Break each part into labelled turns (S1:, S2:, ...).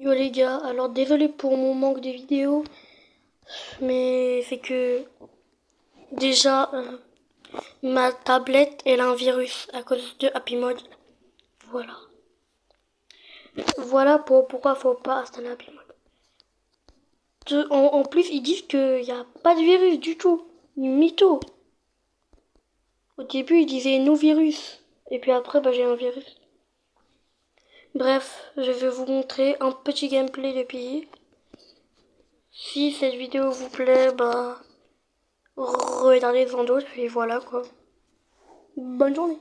S1: Yo les gars, alors désolé pour mon manque de vidéos, mais c'est que déjà ma tablette elle a un virus à cause de Happy Mode. Voilà. Voilà pourquoi faut pas installer Happy Mode. En plus ils disent qu'il n'y a pas de virus du tout. Mytho. Au début ils disaient no virus. Et puis après j'ai un virus. Bref, je vais vous montrer un petit gameplay de Piggy. Si cette vidéo vous plaît, regardez-en d'autres et voilà quoi. Bonne journée.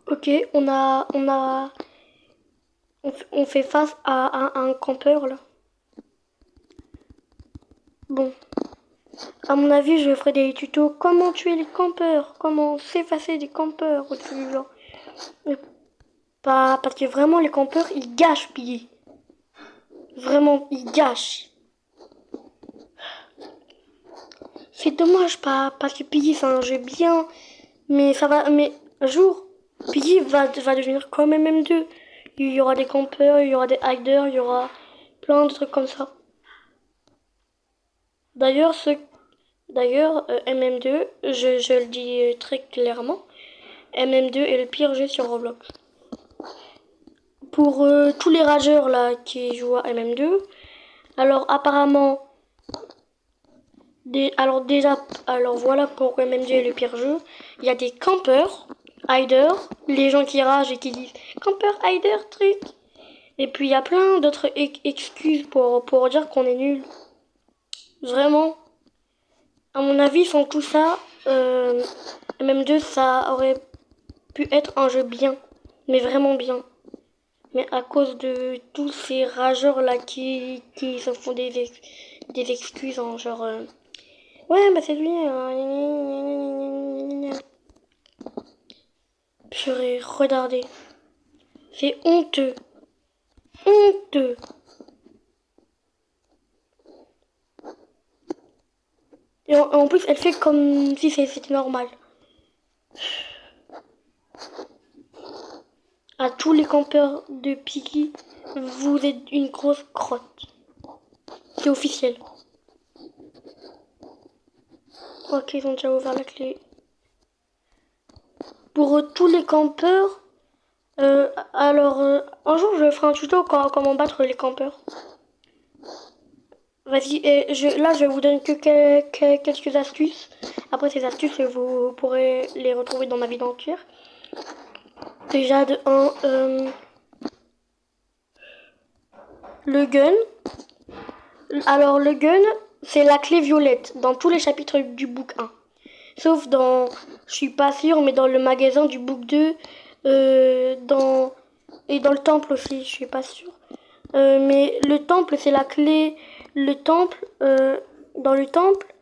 S1: Ok, on fait face à un campeur là. Bon, à mon avis, je ferai des tutos comment tuer les campeurs, comment s'effacer des campeurs ou tout du genre. Mais pas parce que vraiment les campeurs ils gâchent Piggy. Vraiment, ils gâchent. C'est dommage pas parce que Piggy c'est un jeu bien, mais ça va, mais un jour Piggy va devenir comme MM2. Il y aura des campeurs, il y aura des hiders, il y aura plein de trucs comme ça. D'ailleurs, MM2, je le dis très clairement, MM2 est le pire jeu sur Roblox. Pour tous les rageurs là qui jouent à MM2, alors apparemment, alors voilà pourquoi MM2 est le pire jeu. Il y a des campeurs, hiders, les gens qui ragent et qui disent campeur, hider, truc. Et puis il y a plein d'autres excuses pour dire qu'on est nul. Vraiment. À mon avis, sans tout ça, MM2, ça aurait pu être un jeu bien. Mais vraiment bien. Mais à cause de tous ces rageurs là qui se font des excuses en genre... ouais, bah c'est lui. Purée, regardez. C'est honteux. Honteux. Et en plus, elle fait comme si c'était normal. À tous les campeurs de Piggy, vous êtes une grosse crotte. C'est officiel. Ok, ils ont déjà ouvert la clé. Pour tous les campeurs, un jour je ferai un tuto comment battre les campeurs. Vas-y, là je vais vous donner que quelques astuces. Après ces astuces, vous pourrez les retrouver dans ma vidéo entière. Déjà de 1, le gun. Alors le gun, c'est la clé violette dans tous les chapitres du book 1. Sauf dans, je suis pas sûre, mais dans le magasin du book 2, et dans le temple aussi, je suis pas sûre. Mais le temple, c'est la clé. Le temple, dans le temple,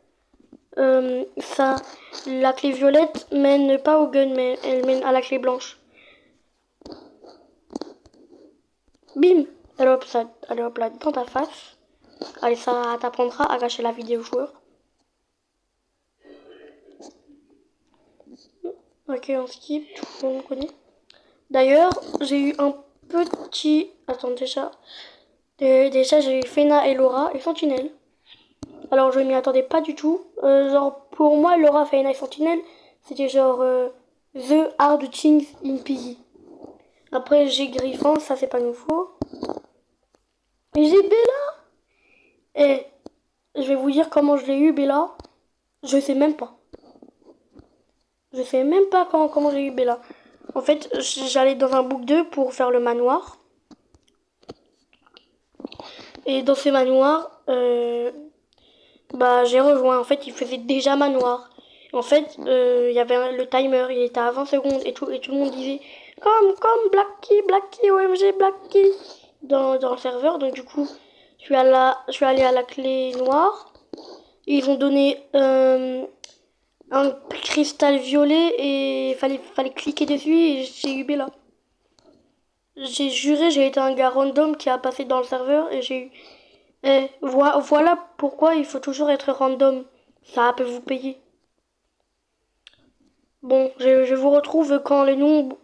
S1: la clé violette mène pas au gun, mais elle mène à la clé blanche. Bim, elle hop là dans ta face. Allez, ça t'apprendra à cacher la vidéo joueur. Ok, on skip, tout le monde connaît. D'ailleurs, j'ai eu un petit... Attends, déjà j'ai eu Fena et Laura et Sentinelle. Alors, je m'y attendais pas du tout. Genre, pour moi, Laura, Fena et Sentinelle, c'était genre The Hard Things in Piggy. Après, j'ai Griffon, ça c'est pas nouveau. Et j'ai Bella. Et je vais vous dire comment je l'ai eu, Bella. Je sais même pas. Je sais même pas comment j'ai eu Bella. En fait, j'allais dans un book 2 pour faire le manoir. Et dans ces manoirs, j'ai rejoint. En fait, il faisait déjà manoir. En fait, il y avait le timer, il était à 20 secondes et tout le monde disait comme Blacky, OMG, Blacky dans le serveur. Donc du coup, je suis allé à la clé noire. Et ils ont donné un cristal violet et fallait cliquer dessus et j'ai eu Bella. J'ai juré, j'ai été un gars random qui a passé dans le serveur et j'ai eu... voilà pourquoi il faut toujours être random. Ça peut vous payer. Bon, je vous retrouve quand les noobs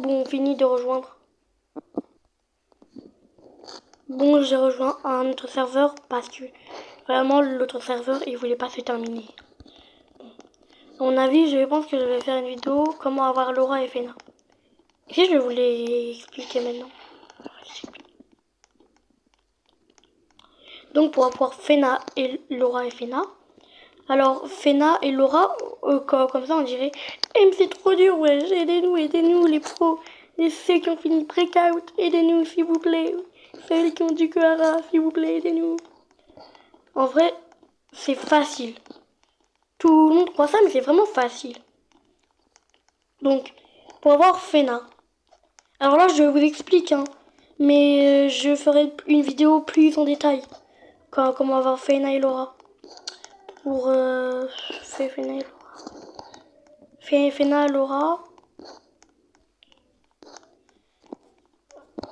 S1: ont fini de rejoindre. Bon, j'ai rejoint un autre serveur parce que vraiment l'autre serveur il voulait pas se terminer. À mon avis, je pense que je vais faire une vidéo comment avoir Laura et Fena. Et si je vais vous les expliquer maintenant. Donc pour avoir Fena et Laura et Fena. Alors Fena et Laura, comme ça on dirait mais c'est trop dur, ouais, aidez-nous les pros. Et ceux qui ont fini breakout, aidez-nous s'il vous plaît. Ceux qui ont du Kuara, s'il vous plaît, aidez-nous. En vrai, c'est facile. Tout le monde croit ça, mais c'est vraiment facile. Donc, pour avoir Fena. Alors là, je vous explique, hein. Mais je ferai une vidéo plus en détail. Comment avoir Fena et Laura. Pour Fena et Laura. Fena, Laura.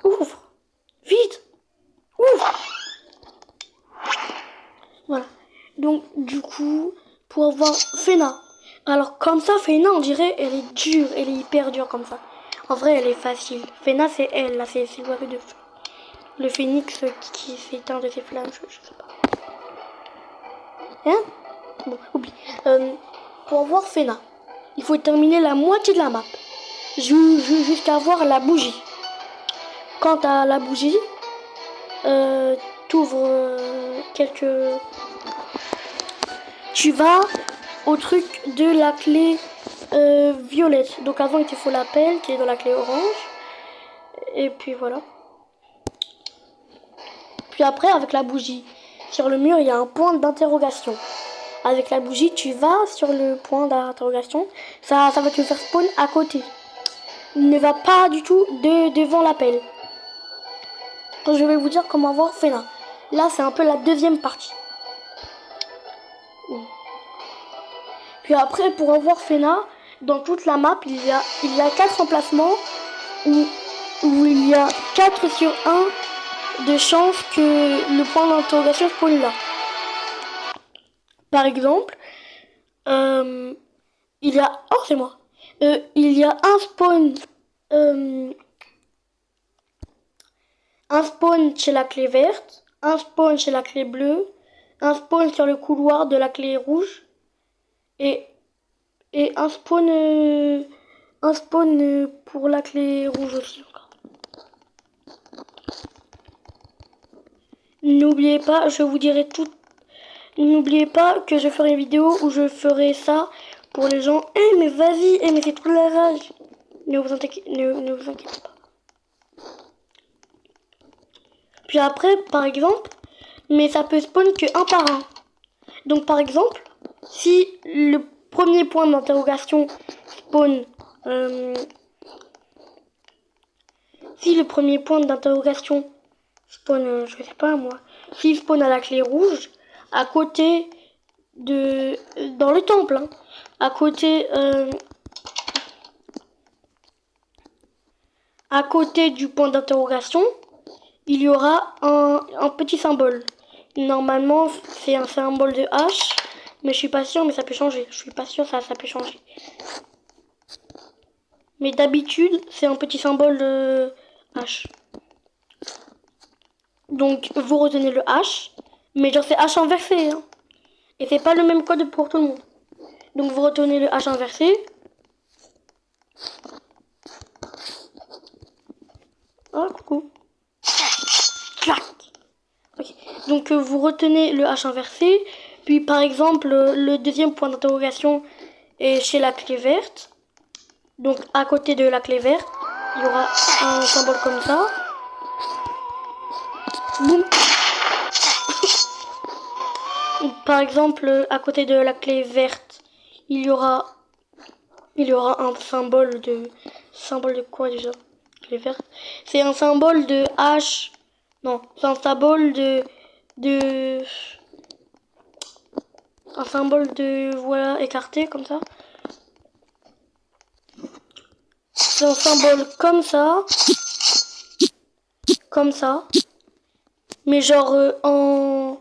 S1: Ouvre. Vite. Ouvre. Voilà. Donc, du coup, pour avoir Fena. Alors, comme ça, Fena, on dirait, elle est dure. Elle est hyper dure comme ça. En vrai, elle est facile. Fena, c'est elle, là, c'est l'oiseau de feu. Le phénix qui s'éteint de ses flammes, je sais pas. Hein? Bon, oublie. Pour avoir Fena, il faut terminer la moitié de la map. Jusqu'à avoir la bougie. Quant à la bougie, t'ouvres quelques... Tu vas au truc de la clé violette. Donc avant, il te faut la pelle qui est dans la clé orange. Et puis voilà. Puis après, avec la bougie, sur le mur, il y a un point d'interrogation. Avec la bougie, tu vas sur le point d'interrogation. Ça va te faire spawn à côté. Ne va pas du tout devant la pelle. Je vais vous dire comment avoir Fena. Là, c'est un peu la deuxième partie. Puis après, pour avoir Fena, dans toute la map, il y a 4 emplacements où il y a 4 sur 1 de chance que le point d'interrogation spawn là. Par exemple, il y a... Oh, c'est moi. Il y a un spawn chez la clé verte, un spawn chez la clé bleue, un spawn sur le couloir de la clé rouge et un spawn pour la clé rouge aussi encore. N'oubliez pas, je vous dirai tout. N'oubliez pas que je ferai une vidéo où je ferai ça pour les gens. Mais vas-y, mais c'est trop la rage. Ne vous inquiétez pas. Puis après, par exemple, mais ça peut spawn que un par un. Donc par exemple, si le premier point d'interrogation spawn... si le premier point d'interrogation spawn, je sais pas moi, s'il spawn à la clé rouge, à côté de... dans le temple, hein, à côté du point d'interrogation, il y aura un petit symbole. Normalement, c'est un symbole de H, mais je suis pas sûre, mais ça peut changer. Je suis pas sûre, ça peut changer. Mais d'habitude, c'est un petit symbole de H. Donc, vous retenez le H, mais genre c'est H inversé, hein. Et c'est pas le même code pour tout le monde. Donc, vous retenez le H inversé. Oh, coucou. Clac. Okay. Donc, vous retenez le H inversé. Puis, par exemple, le deuxième point d'interrogation est chez la clé verte. Donc, à côté de la clé verte, il y aura un symbole comme ça. Boum. Par exemple, à côté de la clé verte, il y aura un symbole de... Symbole de quoi déjà? Clé verte. C'est un symbole de H... Non, c'est un symbole de de un symbole de voilà écarté comme ça. C'est un symbole comme ça, mais genre en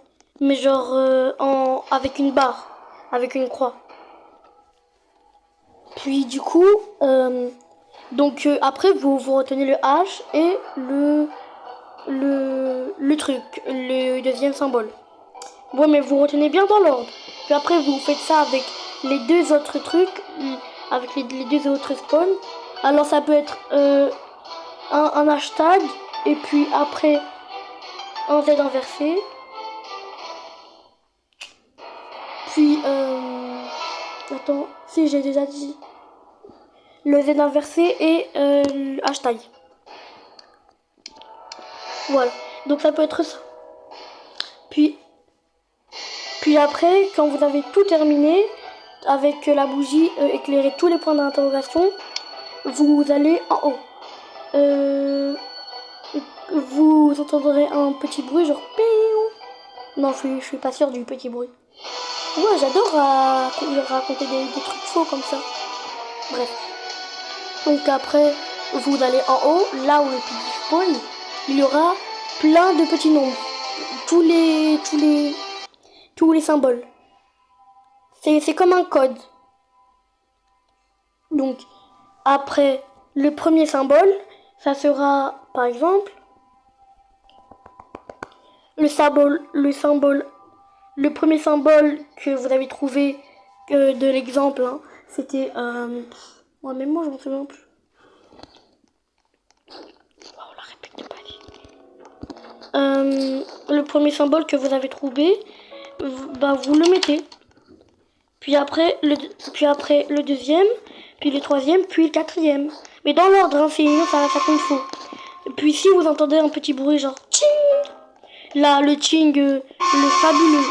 S1: avec une barre, avec une croix. Puis du coup, après vous retenez le H et le truc, le deuxième symbole. Ouais, mais vous retenez bien dans l'ordre. Puis après vous faites ça avec les deux autres trucs, avec les deux autres spawns. Alors ça peut être un hashtag et puis après un Z inversé. Puis attends, si j'ai déjà dit le Z inversé et le hashtag. Voilà, donc ça peut être ça. Puis après, quand vous avez tout terminé, avec la bougie éclairer tous les points d'interrogation, vous allez en haut. Vous entendrez un petit bruit genre piou. Non, je suis pas sûre du petit bruit. Ouais, j'adore raconter des trucs faux comme ça. Bref. Donc après, vous allez en haut, là où le petit spawn, il y aura plein de petits nombres. Tous les symboles. C'est comme un code. Donc, après le premier symbole, ça sera, par exemple, le premier symbole que vous avez trouvé de l'exemple, hein, c'était... ouais, mais moi, je m'en souviens plus. Oh, la répète de palais. Le premier symbole que vous avez trouvé, vous le mettez. Puis après le deuxième, puis le troisième, puis le quatrième. Mais dans l'ordre, hein, sinon ça compte faux. Puis si vous entendez un petit bruit genre tching, là le tching, le fabuleux,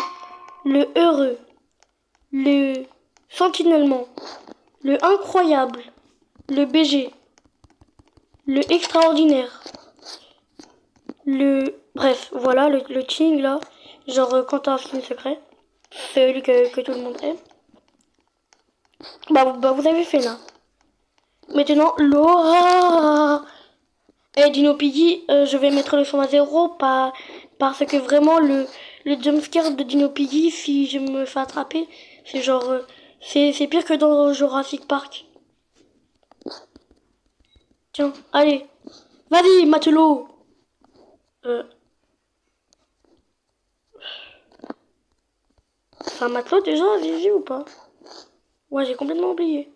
S1: le heureux, le sentinellement, le incroyable, le BG, le extraordinaire, bref, voilà le tching là, genre quand t'as un film secret, c'est celui que tout le monde aime. Bah vous avez fait là. Maintenant, Laura. Et Dinopidi, je vais mettre le son à 0 parce que vraiment le jumpscare de Dinopidi, si je me fais attraper, c'est genre c'est pire que dans Jurassic Park. Tiens, allez, vas-y matelot. C'est un matelot déjà, Zizi ou pas? Ouais, j'ai complètement oublié.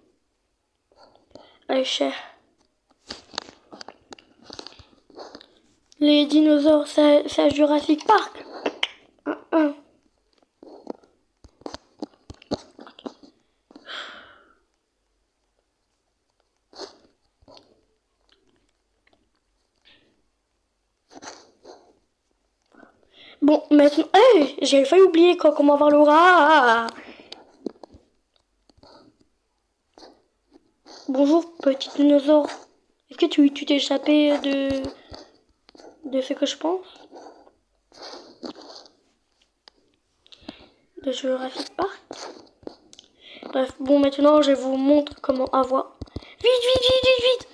S1: Allez, cher. Les dinosaures, c'est à Jurassic Park. Bon, maintenant... Hey, j'ai failli oublier comment avoir Laura. Bonjour, petit dinosaure. Est-ce que tu t'es échappé de ce que je pense? De Jurassic Park? Bref, bon, maintenant, je vous montre comment avoir... Vite.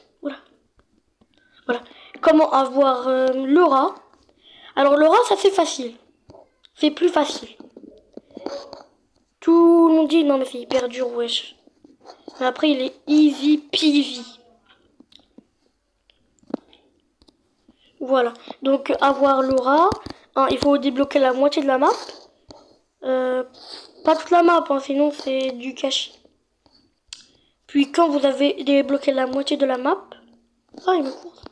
S1: Voilà. Comment avoir Laura. Alors, Laura, ça c'est facile. C'est plus facile. Tout le monde dit, non mais c'est hyper dur, wesh. Mais après, il est easy peasy. Voilà. Donc, avoir Laura, hein, il faut débloquer la moitié de la map. Pas toute la map, hein, sinon c'est du cache. Puis quand vous avez débloqué la moitié de la map... Ah, il me court.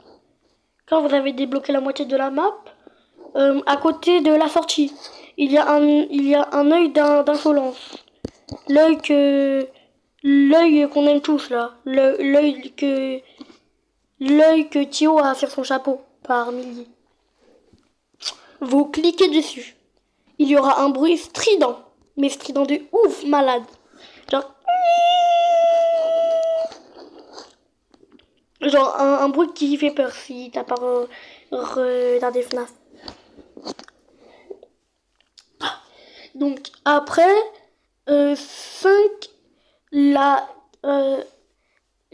S1: Quand vous avez débloqué la moitié de la map, à côté de la sortie, il y a un œil d'insolence. L'œil qu'on aime tous là. L'œil que Thio a sur son chapeau par milliers. Vous cliquez dessus. Il y aura un bruit strident. Mais strident de ouf, malade. Genre un bruit qui fait peur si t'as pas regardé FNAF. Donc après 5, là,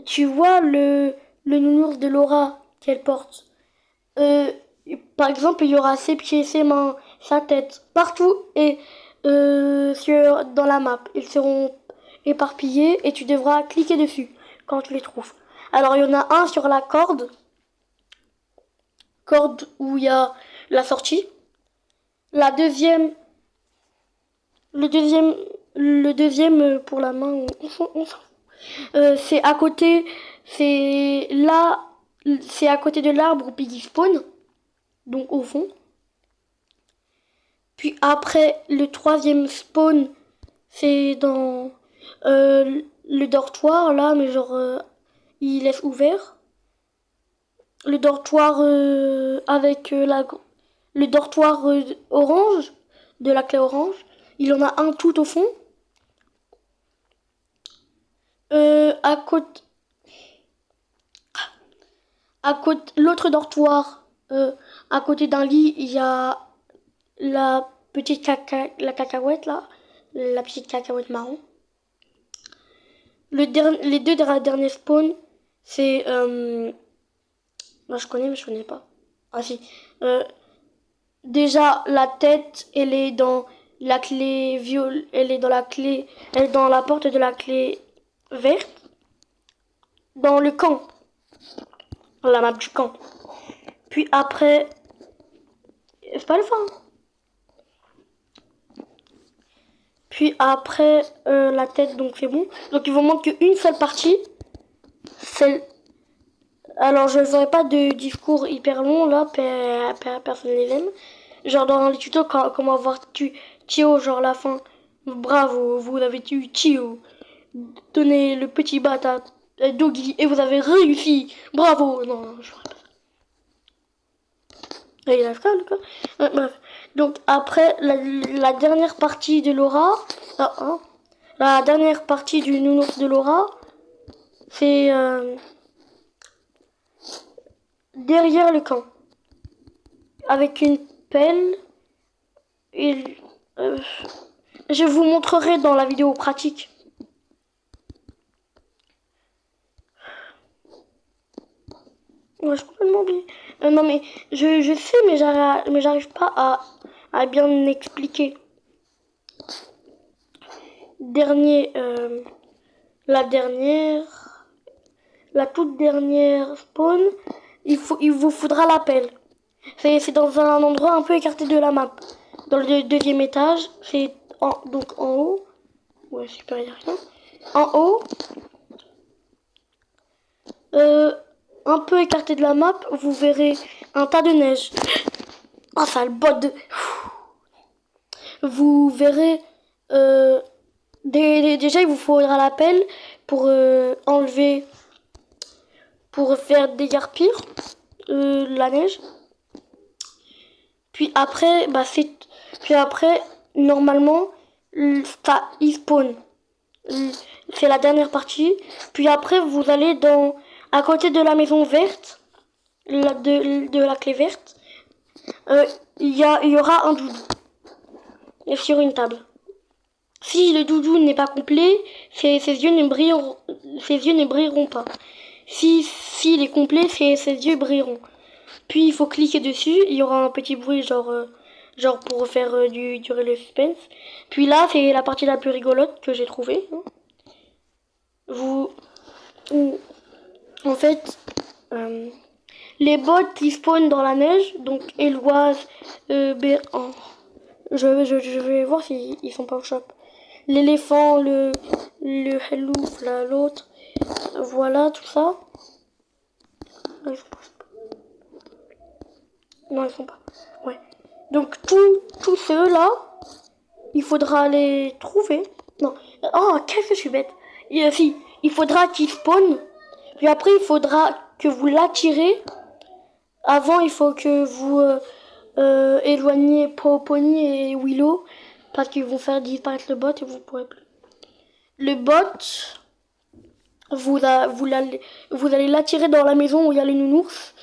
S1: tu vois le nounours de Laura qu'elle porte. Euh, Par exemple, il y aura ses pieds, ses mains, sa tête, partout et dans la map. Ils seront éparpillés et tu devras cliquer dessus quand tu les trouves. Alors, il y en a un sur la corde où il y a la sortie. La deuxième, le deuxième, le deuxième pour la main, c'est à côté, c'est là, c'est à côté de l'arbre où Piggy spawn, donc au fond. Puis après, le troisième spawn, c'est dans le dortoir, là, mais genre, il laisse ouvert. Le dortoir avec le dortoir orange, de la clé orange. Il en a un tout au fond. À côté, l'autre dortoir, à côté d'un lit, il y a la petite la cacahuète là, la petite cacahuète marron. Les deux derniers spawns, c'est moi je connais mais je connais pas. Ah si. Déjà la tête, elle est dans la clé viol, elle est dans la porte de la clé verte, dans le camp, la map du camp. Puis après, c'est pas le fin. Puis après la tête, donc c'est bon. Donc il vous montre qu'une seule partie. Alors je ne ferai pas de discours hyper long là, personne ne les aime. Genre dans les tutos, comment avoir Tio, genre la fin. Bravo, vous avez tué Tio. Donnez le petit bat à Doggy et vous avez réussi. Bravo. Non, je ferai pas ça. Et il a fait le cas. Bref. Donc après la dernière partie de Laura, la dernière partie du nounours de Laura, c'est derrière le camp. Avec une pelle. Et, je vous montrerai dans la vidéo pratique. Ouais, je complètement oublié. Non mais je sais mais j'arrive pas à bien expliquer. La toute dernière spawn, il vous faudra la pelle. C'est dans un endroit un peu écarté de la map. Dans le deuxième étage, c'est donc en haut. Ouais, super, il y a rien. En haut, un peu écarté de la map, vous verrez un tas de neige. Oh, ça le bot de... Vous verrez... déjà, il vous faudra la pelle pour enlever... Pour faire dégarpir la neige. Puis après, normalement, ça, il spawn. C'est la dernière partie. Puis après, vous allez à côté de la maison verte, de la clé verte, il y aura un doudou. Et sur une table. Si le doudou n'est pas complet, ses yeux ne brilleront pas. S'il est complet, ses yeux brilleront. Puis il faut cliquer dessus, il y aura un petit bruit genre pour faire durer le suspense. Puis là, c'est la partie la plus rigolote que j'ai trouvée. En fait, les bots qui spawnent dans la neige, donc Éloise, je vais voir s'ils sont pas au shop. L'éléphant, le Hellouf, l'autre, voilà tout ça. Non, ils sont pas. Non, ils sont pas. Ouais. Donc tous ceux là, il faudra les trouver. Non. Oh, qu'est-ce que je suis bête. Il faudra qu'ils spawnent. Puis après, il faudra que vous l'attirez. Avant, il faut que vous éloigniez Pony et Willow. Parce qu'ils vont faire disparaître le bot et vous pourrez plus. Le bot, vous allez l'attirer dans la maison où il y a le nounours.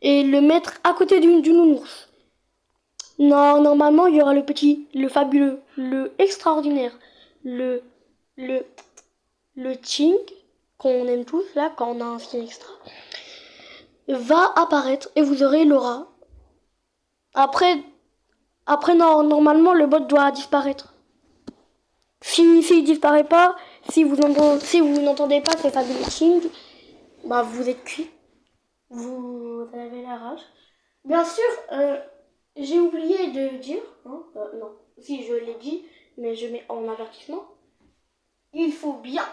S1: Et le mettre à côté du nounours. Non, normalement, il y aura le petit, le fabuleux, le extraordinaire, le, le, le Ching, qu'on aime tous, là, quand on a un skin extra, va apparaître et vous aurez Laura. Après, non, normalement, le bot doit disparaître. S'il disparaît pas, si vous n'entendez pas ces fabuleux Ching, bah vous êtes cuit. Vous avez la rage. Bien sûr, j'ai oublié de dire, hein, non, si je l'ai dit, mais je mets en avertissement. Il faut bien,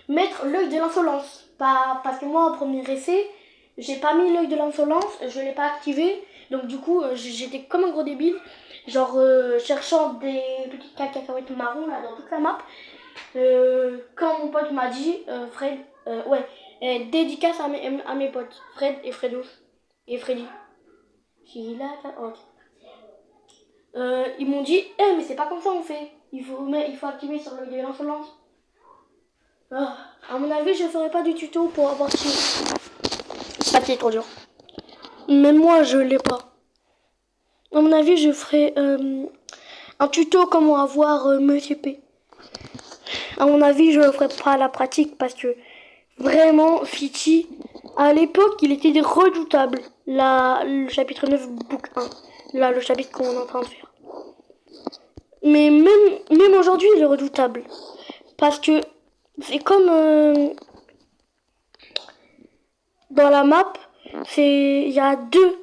S1: mettre l'œil de l'insolence. Pas, parce que moi, au premier essai, j'ai pas mis l'œil de l'insolence, je l'ai pas activé. Donc du coup, j'étais comme un gros débile, genre cherchant des petites cacahuètes marron là dans toute la map. Quand mon pote m'a dit, Fred, dédicace à mes potes, Fred et Fredos et Freddy. Ok. Ils m'ont dit, mais c'est pas comme ça on fait. Il faut activer sur l'œil de l'insolence. À mon avis, je ferai pas du tuto pour avoir tué. Ah, c'est trop dur. Même moi, je l'ai pas. À mon avis, je ferai un tuto comment avoir Monsieur P. À mon avis, je ne ferai pas à la pratique parce que vraiment, Fitty, à l'époque, il était redoutable. Là, le chapitre 9, book 1. Là, le chapitre qu'on est en train de faire. Mais même aujourd'hui, il est redoutable. Parce que c'est comme dans la map, il y a deux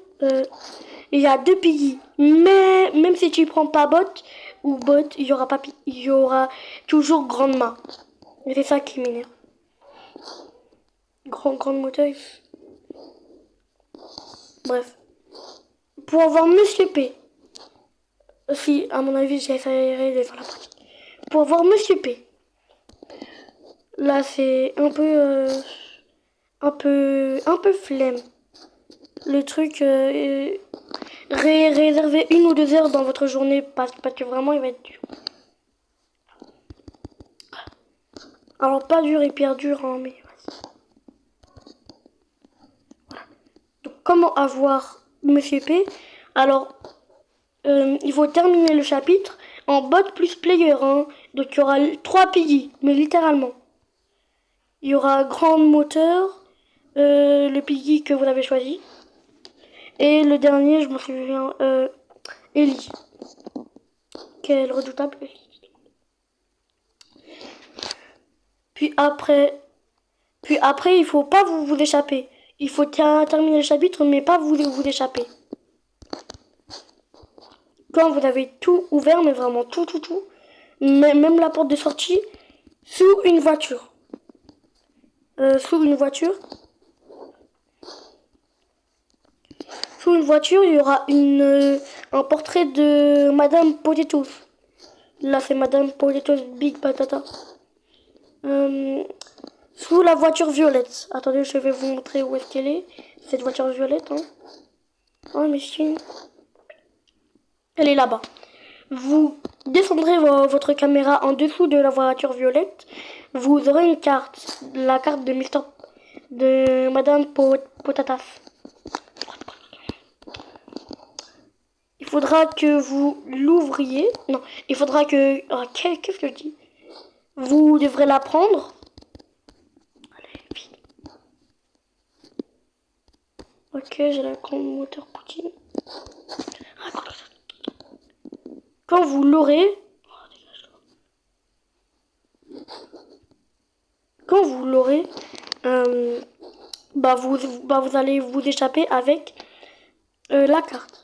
S1: piggy. Mais même si tu prends pas bot ou bot, il y aura toujours grande main. Et c'est ça qui m'énerve. Grande moteur. Bref. Pour avoir Monsieur P. Si, à mon avis, j'essaierai de faire la pratique. Pour avoir Monsieur P. Là, c'est un peu flemme. Le truc, réservez 1 ou 2 heures dans votre journée parce que vraiment, il va être dur. Alors, pas dur et pire dur, hein, mais vas-y. Voilà. Donc, comment avoir Monsieur P? Alors, il faut terminer le chapitre en bot plus player. Hein. Donc, il y aura 3 piggy, mais littéralement. Il y aura grand moteur, le piggy que vous avez choisi. Et le dernier, je me souviens, Ellie. Quelle redoutable Ellie. Puis après, il faut pas vous échapper. Il faut terminer le chapitre, mais pas vous échapper. Quand vous avez tout ouvert, mais vraiment tout, même la porte de sortie, sous une voiture. Sous une voiture, il y aura un portrait de Madame Potatoes. Là, c'est Madame Potatoes Big Patata. Sous la voiture violette. Attendez, je vais vous montrer où est-ce qu'elle est. Cette voiture violette, hein. Oh, mais si. Elle est là-bas. Vous descendrez votre caméra en dessous de la voiture violette. Vous aurez une carte. La carte de Madame Potatas. Il faudra que vous l'ouvriez. Non, il faudra que... Oh, qu'est-ce que je dis? Vous devrez la prendre. Allez, vite. Ok, j'ai la grande moteur Poutine. Quand vous l'aurez... Quand vous l'aurez... vous allez vous échapper avec la carte.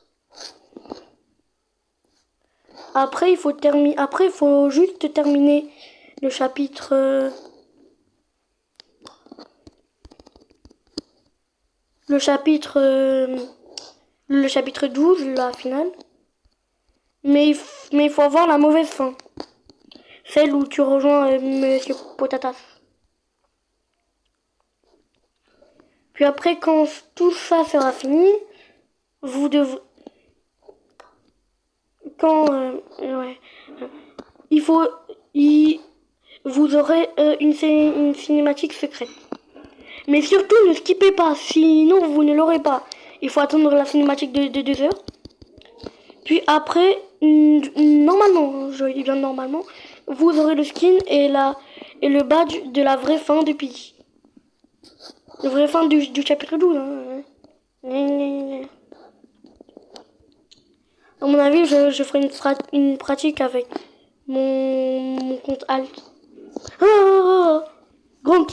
S1: Après, il faut juste terminer le chapitre... le chapitre 12, la finale. Mais il faut avoir la mauvaise fin. Celle où tu rejoins Monsieur Potatas. Puis après, quand tout ça sera fini, vous devrez... vous aurez une cinématique secrète. Mais surtout, ne skippez pas, sinon vous ne l'aurez pas. il faut attendre la cinématique de 2 heures. Puis après, normalement, je dis bien normalement, vous aurez le skin et le badge de la vraie fin de Piggy. La vraie fin du chapitre 12. Hein. À mon avis, je ferai une pratique avec mon compte alt. Grunt.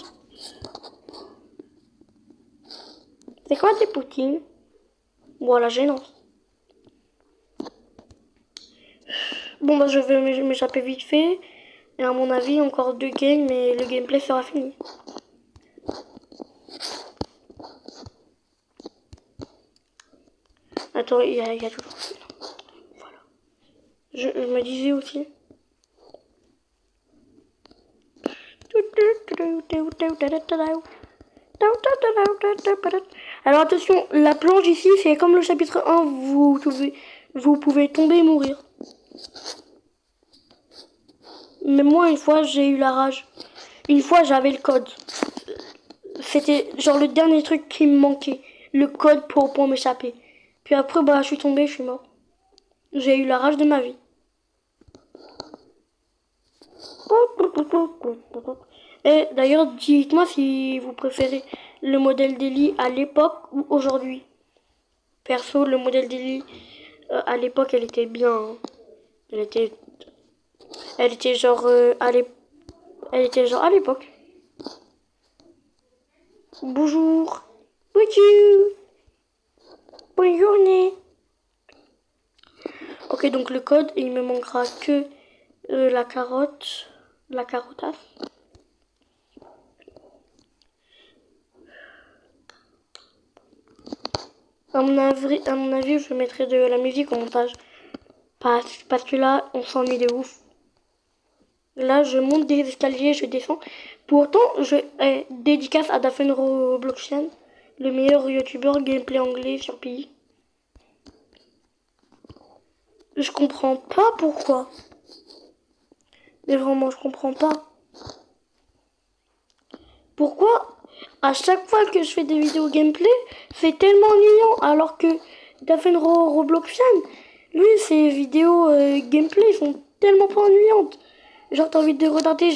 S1: C'est quoi tes poutines? Voilà, gênant. Bon, bah, je vais m'échapper vite fait. Et à mon avis, encore 2 games et le gameplay sera fini. Attends, il y a toujours... Voilà. Je me disais aussi... Alors attention, la planche ici, c'est comme le chapitre 1, vous pouvez tomber et mourir. Mais moi, une fois, j'ai eu la rage. Une fois, j'avais le code. C'était genre le dernier truc qui me manquait. Le code pour m'échapper. Puis après, bah, je suis tombée, je suis mort. J'ai eu la rage de ma vie. Et d'ailleurs, dites-moi si vous préférez le modèle d'Ellie à l'époque ou aujourd'hui. Perso, le modèle d'Ellie à l'époque, elle était bien. Hein. Elle était genre elle était genre à l'époque. Bonjour. Bonjour. Bonne journée. Ok, donc le code, il me manquera que la carotte. La carottasse. À mon avis, je mettrai de la musique au montage. Parce que là, on s'ennuie de ouf. Là, je monte des escaliers, je descends. Pourtant, dédicace à Daphne Robloxian, le meilleur youtubeur gameplay anglais sur Pi. Je comprends pas pourquoi. Mais vraiment, je comprends pas. Pourquoi à chaque fois que je fais des vidéos gameplay, c'est tellement ennuyant alors que Daphne Robloxian, lui, ses vidéos gameplay sont tellement pas ennuyantes. Genre, t'as envie de regarder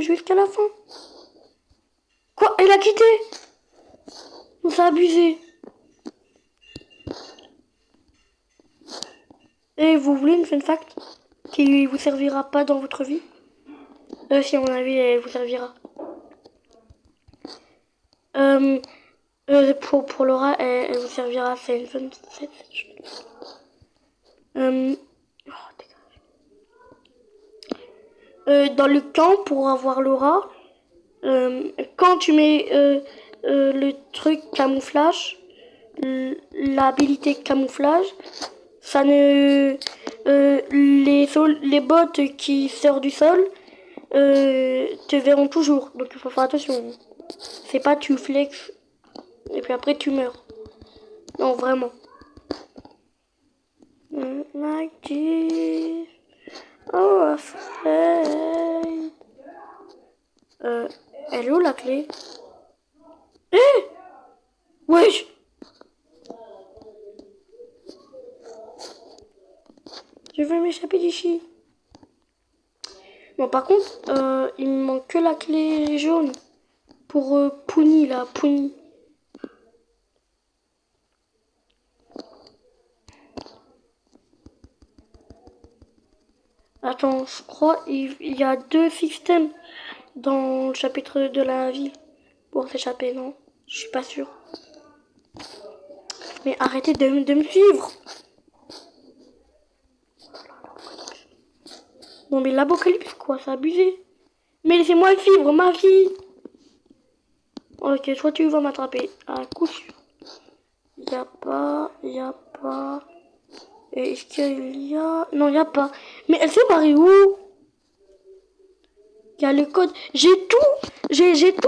S1: jusqu'à la fin. Quoi? Elle a quitté? C'est abusé. Et vous voulez une fun fact qui vous servira pas dans votre vie? Si à mon avis, elle vous servira. Pour Laura, elle vous servira. C'est une fun fact. Dans le camp, pour avoir Laura, quand tu mets le truc camouflage, l'habilité camouflage, ça ne les bottes qui sortent du sol te verront toujours, donc il faut faire attention. C'est pas tu flex et puis après tu meurs. Non, vraiment. Like this. Oh, afraid. Elle est où la clé? Wesh. Je veux m'échapper d'ici. Bon, par contre, il me manque que la clé jaune. Pour Puni, là, Puni. Attends, je crois il y a 2 systèmes dans le chapitre de la vie pour s'échapper, non? Je suis pas sûre. Mais arrêtez de me suivre. Non mais l'apocalypse quoi, c'est abusé. Mais laissez-moi vivre ma vie. Ok, soit tu vas m'attraper à coup sûr. Y a pas. Est-ce qu'il y a... Non, y a pas. Mais elle s'est barrée où? Il y a le code. J'ai tout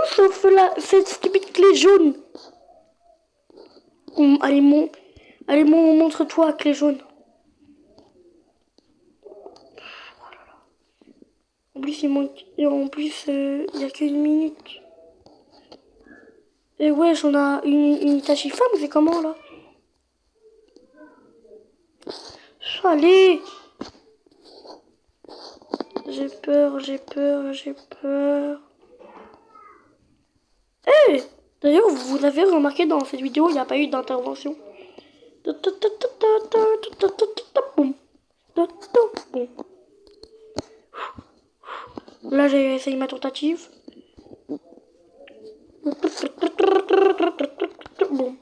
S1: sauf cette stupide clé jaune. Allez, montre-toi, clé jaune. En plus, il manque. En plus, il y a qu'une minute. Et ouais, on a une Itachi femme, c'est comment là? Allez. J'ai peur, j'ai peur, j'ai peur. Eh, d'ailleurs, vous avez remarqué dans cette vidéo, il n'y a pas eu d'intervention. Là, j'ai essayé ma tentative. Bon.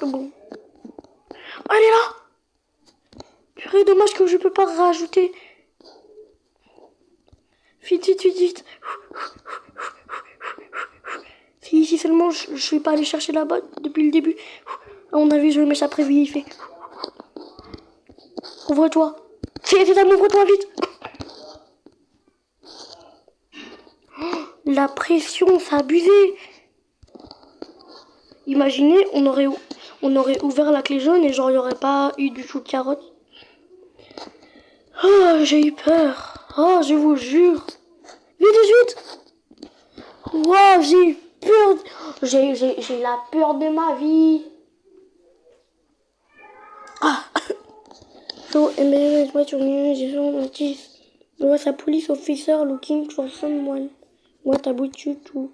S1: Bon. Oh, elle est là. Purée, dommage que je peux pas rajouter. Vite, vite, vite, vite. Si seulement je suis pas allé chercher là-bas depuis le début. À mon avis, je vais m'échapper vite fait. Ouvre-toi. C'est un ouvre-toi vite. La pression, c'est abusé. Imaginez, on aurait ouvert la clé jaune et genre il n'y aurait pas eu du tout de carotte. Oh, j'ai eu peur. Oh, je vous jure. Vite, vite. Wow, j'ai eu peur. J'ai la peur de ma vie. Ah. So, embarrassed what your news is on notice. Was a police officer looking for someone. What about you too?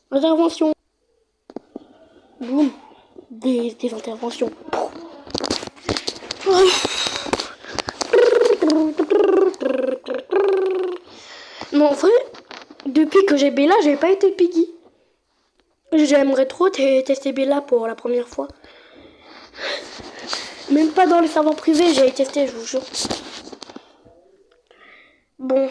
S1: Intervention. Boum. Des interventions. Mais en vrai, depuis que j'ai Bella, j'ai pas été Piggy. J'aimerais trop tester Bella pour la première fois. Même pas dans les serveurs privés, j'ai testé, je vous jure. Bon.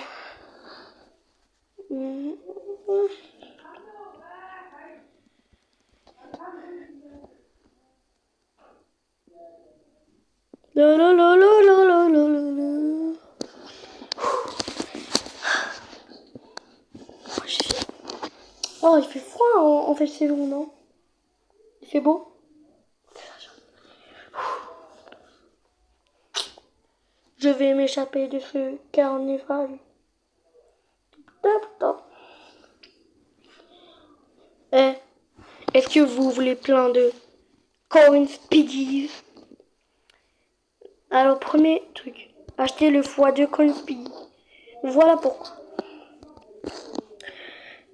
S1: Oh, il fait froid en fait c'est long, non? Il fait beau? Je vais m'échapper de ce carnaval. Eh, est-ce que vous voulez plein de coins piggies? Alors, premier truc, achetez le x2 coins piggy. Voilà pourquoi.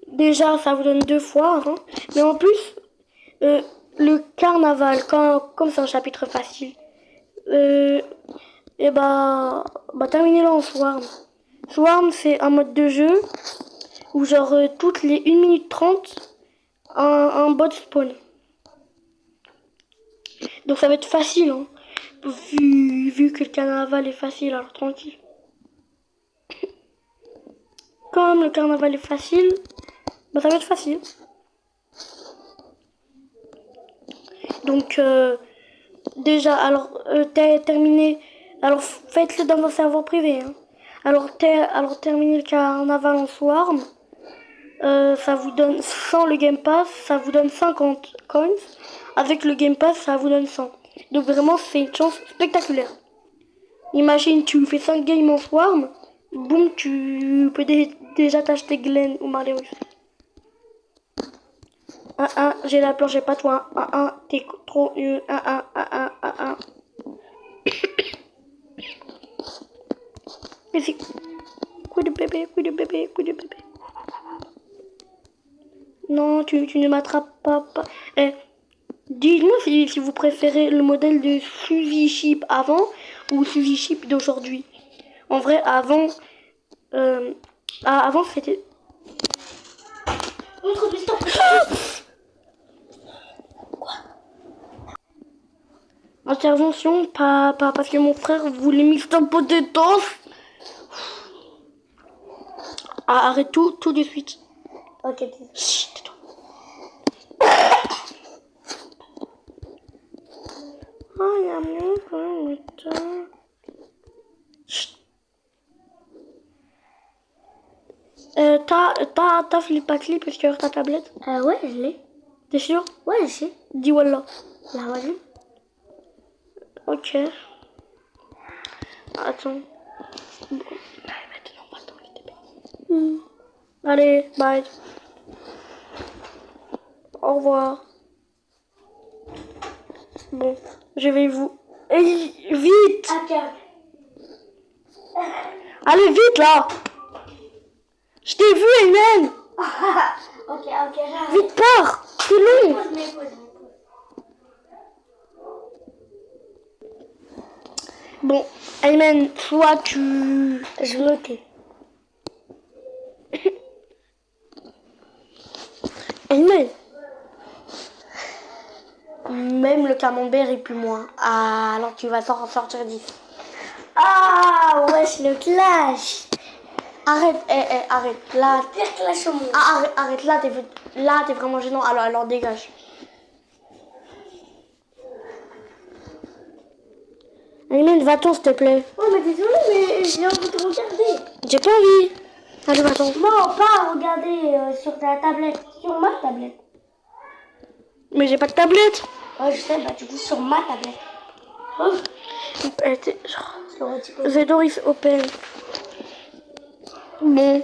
S1: Déjà, ça vous donne 2 fois, hein. Mais en plus, le carnaval, comme c'est un chapitre facile, et terminez-le en Swarm. Swarm, c'est un mode de jeu où genre toutes les 1 minute 30, un bot spawn. Donc ça va être facile, hein. Vu que le carnaval est facile, alors tranquille. Comme le carnaval est facile, bah ça va être facile. Donc déjà, alors terminé. Alors faites-le dans un serveur privé. Hein. Alors terminez le carnaval en Swarm. Ça vous donne, sans le Game Pass, ça vous donne 50 coins. Avec le Game Pass, ça vous donne 100. Donc vraiment, c'est une chance spectaculaire. Imagine, tu fais 5 games en Swarm. Boum, tu peux déjà t'acheter Glen ou Marley. 1-1, j'ai la planche, j'ai pas toi. 1-1, t'es trop nul. 1-1, 1-1, 1-1. Merci. Coup de bébé, coup de bébé, coup de bébé. Non, tu ne m'attrapes pas. Eh, dites-moi si vous préférez le modèle de Suzy Chip avant ou Suzy Chip d'aujourd'hui. En vrai, avant c'était... Quoi? Intervention, pas parce que mon frère voulait mixer un pot de danse. Ah, arrête tout de suite. Ok, chut, tais-toi. Oh, il y a mieux quand même. Chut. T'as Flipacli parce que ta tablette?
S2: Ouais, je l'ai.
S1: T'es sûr?
S2: Ouais, je sais.
S1: Dis voilà.
S2: La vas-y.
S1: Ok. Attends. Bon. Allez, maintenant, on va dans les débats. Allez, bye. Au revoir. Bon, je vais vous Vite.
S2: Ok.
S1: Allez, vite, là. Je t'ai vu, Ayman.
S2: Ok, j'arrête.
S1: Vite, pars. C'est long.
S2: Pause.
S1: Bon, Ayman, toi, tu...
S2: Je me tais.
S1: Ayman. Même le camembert est plus moins. Ah, alors tu vas t'en sortir 10.
S2: Ah, wesh, le clash.
S1: Arrête, arrête. Là,
S2: Pire clash au monde.
S1: ah, arrête. Là, t'es vraiment gênant. Alors dégage. Ayman, va-t'en, s'il te plaît.
S2: Oh, mais désolé, mais j'ai envie de regarder.
S1: J'ai pas envie. Allez, va-t'en.
S2: Non, pas regarder sur ta tablette. Sur ma tablette.
S1: Mais j'ai pas de tablette.
S2: Ouais, je sais, bah du coup, sur ma tablette. Oh,
S1: The door is open. Bon,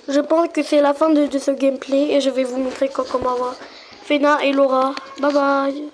S1: je pense que c'est la fin de ce gameplay et je vais vous montrer comment avoir Fena et Laura. Bye bye.